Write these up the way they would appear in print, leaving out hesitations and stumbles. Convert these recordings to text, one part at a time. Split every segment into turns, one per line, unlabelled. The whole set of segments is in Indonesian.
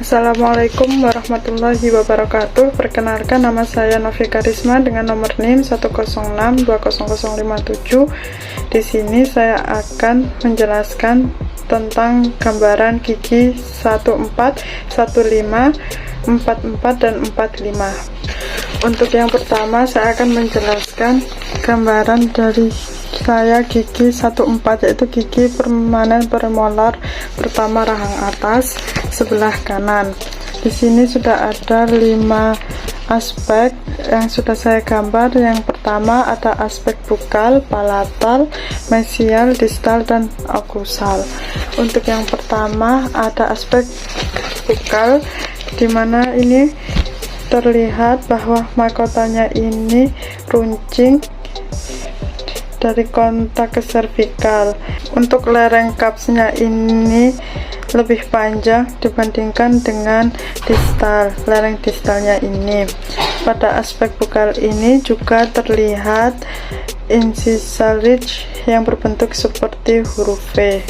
Assalamualaikum warahmatullahi wabarakatuh. Perkenalkan, nama saya Novi Karisma dengan nomor NIM 106200057. Di sini saya akan menjelaskan tentang gambaran gigi 14, 15, 44 dan 45. Untuk yang pertama, saya akan menjelaskan gambaran dari gigi 14, yaitu gigi permanen premolar pertama rahang atas sebelah kanan. Di sini sudah ada 5 aspek yang sudah saya gambar. Yang pertama ada aspek bukal, palatal, mesial, distal, dan oklusal. Untuk yang pertama ada aspek bukal, dimana ini terlihat bahwa mahkotanya ini runcing dari kontak ke servikal. Untuk lereng kapsnya ini lebih panjang dibandingkan dengan distal, lereng distalnya ini. Pada aspek bukal ini juga terlihat incisal ridge yang berbentuk seperti huruf V.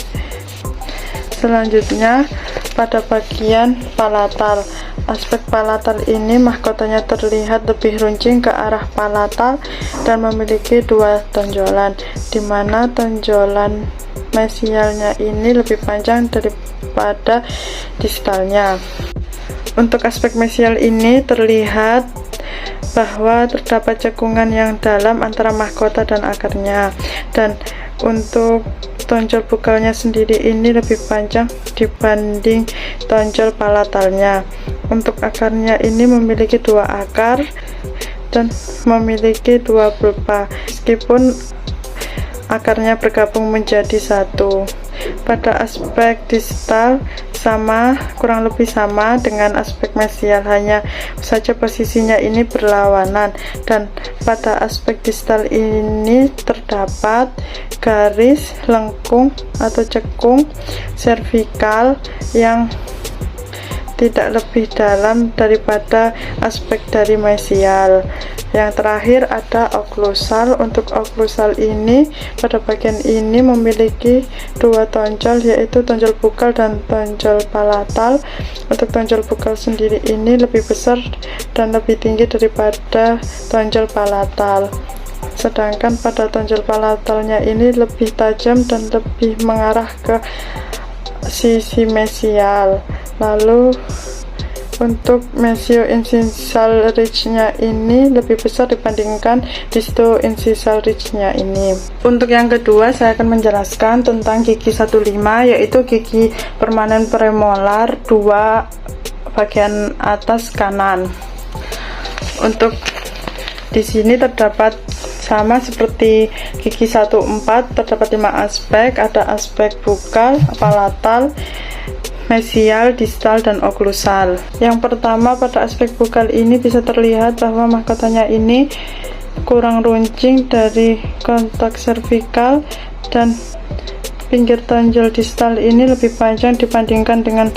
Selanjutnya pada bagian palatal, aspek palatal ini mahkotanya terlihat lebih runcing ke arah palatal dan memiliki 2 tonjolan, di mana tonjolan mesialnya ini lebih panjang daripada distalnya. Untuk aspek mesial ini terlihat bahwa terdapat cekungan yang dalam antara mahkota dan akarnya, dan untuk tonjol bukalnya sendiri ini lebih panjang dibanding tonjol palatalnya. Untuk akarnya ini memiliki 2 akar dan memiliki 2 pulpa, meskipun akarnya bergabung menjadi 1. Pada aspek distal kurang lebih sama dengan aspek mesial, hanya saja posisinya ini berlawanan, dan pada aspek distal ini terdapat garis lengkung atau cekung servikal yang tidak lebih dalam daripada aspek dari mesial. Yang terakhir ada oklusal. Untuk oklusal ini pada bagian ini memiliki 2 tonjol, yaitu tonjol bukal dan tonjol palatal. Untuk tonjol bukal sendiri ini lebih besar dan lebih tinggi daripada tonjol palatal, sedangkan pada tonjol palatalnya ini lebih tajam dan lebih mengarah ke sisi mesial. Lalu untuk mesio-incisal ridge-nya ini lebih besar dibandingkan disto-incisal ridge-nya ini. Untuk yang kedua, saya akan menjelaskan tentang gigi 15, yaitu gigi permanen premolar 2 bagian atas kanan. Untuk di sini terdapat sama seperti gigi 14, terdapat 5 aspek. Ada aspek bukal, palatal, mesial, distal, dan oklusal. Yang pertama, pada aspek bukal ini bisa terlihat bahwa mahkotanya ini kurang runcing dari kontak servikal, dan pinggir tonjol distal ini lebih panjang dibandingkan dengan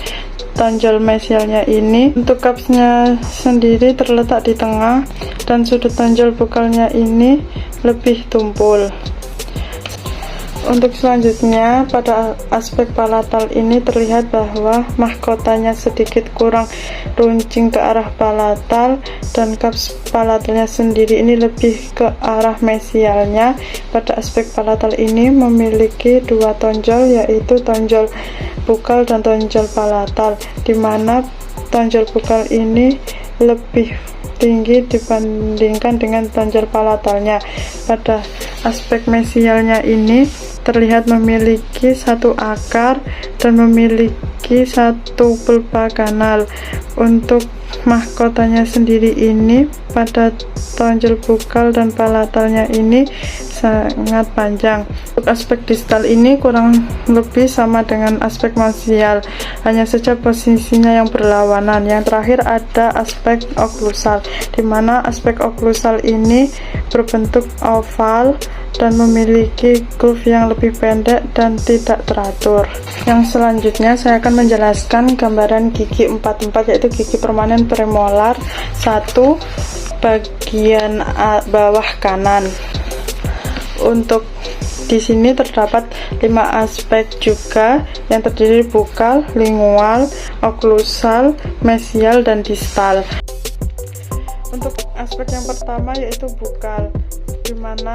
tonjol mesialnya ini. Untuk kapsnya sendiri terletak di tengah, dan sudut tonjol bukalnya ini lebih tumpul. Untuk selanjutnya, pada aspek palatal ini terlihat bahwa mahkotanya sedikit kurang runcing ke arah palatal, dan kaps palatalnya sendiri ini lebih ke arah mesialnya. Pada aspek palatal ini memiliki 2 tonjol, yaitu tonjol bukal dan tonjol palatal, di mana tonjol bukal ini lebih tinggi dibandingkan dengan tonjol palatalnya. Pada aspek mesialnya ini terlihat memiliki 1 akar dan memiliki 1 pulpa kanal. Untuk mahkotanya sendiri ini pada tonjol bukal dan palatalnya ini sangat panjang. Untuk aspek distal ini kurang lebih sama dengan aspek mesial, hanya saja posisinya yang berlawanan. Yang terakhir ada aspek oklusal, di mana aspek oklusal ini berbentuk oval dan memiliki groove yang lebih pendek dan tidak teratur. Yang selanjutnya saya akan menjelaskan gambaran gigi 44, yaitu gigi permanen premolar 1 bagian bawah kanan. Untuk Di sini terdapat 5 aspek juga yang terdiri bukal, lingual, oklusal, mesial, dan distal. Untuk aspek yang pertama yaitu bukal, di mana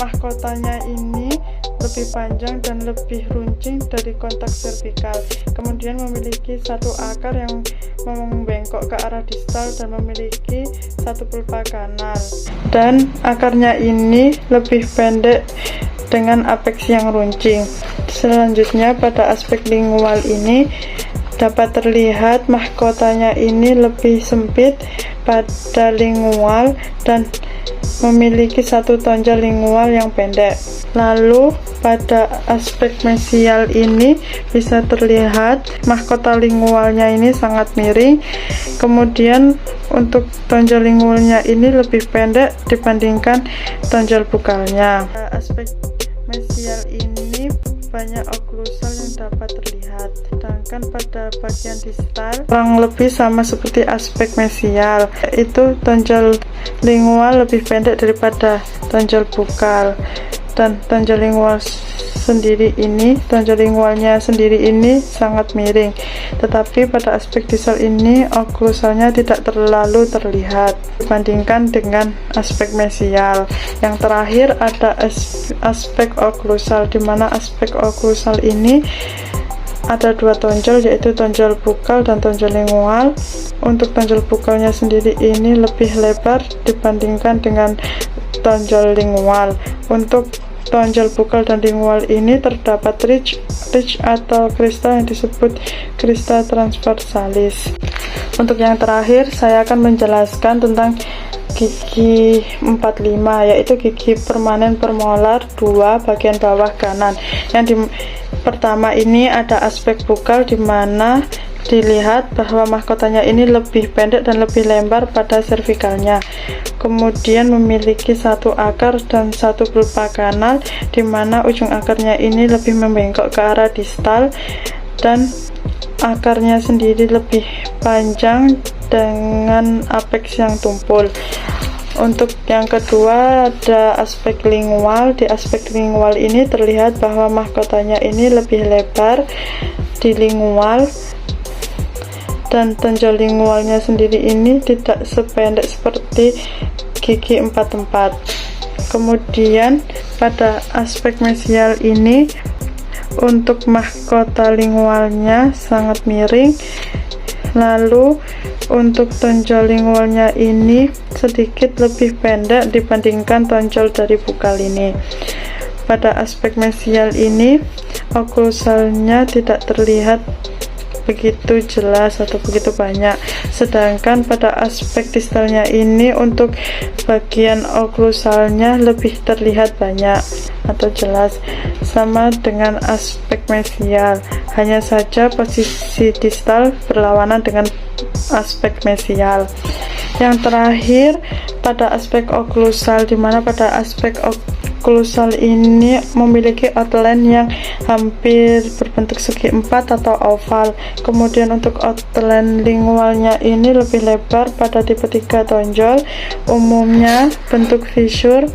mahkotanya ini lebih panjang dan lebih runcing dari kontak servikal, kemudian memiliki satu akar yang membengkok ke arah distal dan memiliki satu pulpa kanal, dan akarnya ini lebih pendek dengan apeks yang runcing. Selanjutnya pada aspek lingual ini dapat terlihat mahkotanya ini lebih sempit pada lingual dan memiliki satu tonjol lingual yang pendek. Lalu pada aspek mesial ini bisa terlihat mahkota lingualnya ini sangat miring, kemudian untuk tonjol lingualnya ini lebih pendek dibandingkan tonjol bukalnya. Aspek mesial ini banyak oklusal yang dapat terlihat, sedangkan pada bagian distal kurang lebih sama seperti aspek mesial, yaitu tonjol lingual lebih pendek daripada tonjol bukal, dan tonjol lingualnya sendiri ini sangat miring. Tetapi pada aspek distal ini oklusalnya tidak terlalu terlihat dibandingkan dengan aspek mesial. Yang terakhir ada aspek oklusal, di mana aspek oklusal ini ada 2 tonjol, yaitu tonjol bukal dan tonjol lingual. Untuk tonjol bukalnya sendiri ini lebih lebar dibandingkan dengan tonjol lingual. Untuk tonjol bukal dan lingual ini terdapat ridge atau kristal yang disebut kristal transversalis. Untuk yang terakhir saya akan menjelaskan tentang gigi 45, yaitu gigi permanen permolar 2 bagian bawah kanan. Yang pertama ini ada aspek bukal, di mana dilihat bahwa mahkotanya ini lebih pendek dan lebih lebar pada servikalnya, kemudian memiliki satu akar dan satu pulpa kanal, di mana ujung akarnya ini lebih membengkok ke arah distal dan akarnya sendiri lebih panjang dengan apeks yang tumpul. Untuk yang kedua ada aspek lingual. Di aspek lingual ini terlihat bahwa mahkotanya ini lebih lebar di lingual, dan tonjol lingualnya sendiri ini tidak sependek seperti gigi 44. Kemudian pada aspek mesial ini untuk mahkota lingualnya sangat miring, lalu untuk tonjol lingualnya ini sedikit lebih pendek dibandingkan tonjol dari bukal ini. Pada aspek mesial ini oklusalnya tidak terlihat begitu jelas atau begitu banyak, sedangkan pada aspek distalnya ini untuk bagian oklusalnya lebih terlihat banyak atau jelas, sama dengan aspek mesial. Hanya saja posisi distal berlawanan dengan aspek mesial. Yang terakhir pada aspek oklusal, di mana pada aspek oklusal ini memiliki outline yang hampir berbentuk segi 4 atau oval. Kemudian untuk outline lingualnya ini lebih lebar pada tipe 3 tonjol, umumnya bentuk fissure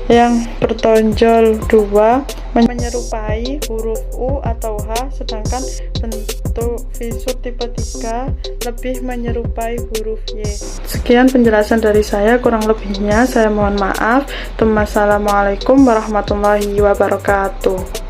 yang bertonjol 2 menyerupai huruf U atau H, sedangkan bentuk fissure tipe 3 lebih menyerupai huruf Y. Sekian penjelasan dari saya, kurang lebihnya saya mohon maaf. Wassalamualaikum warahmatullahi wabarakatuh.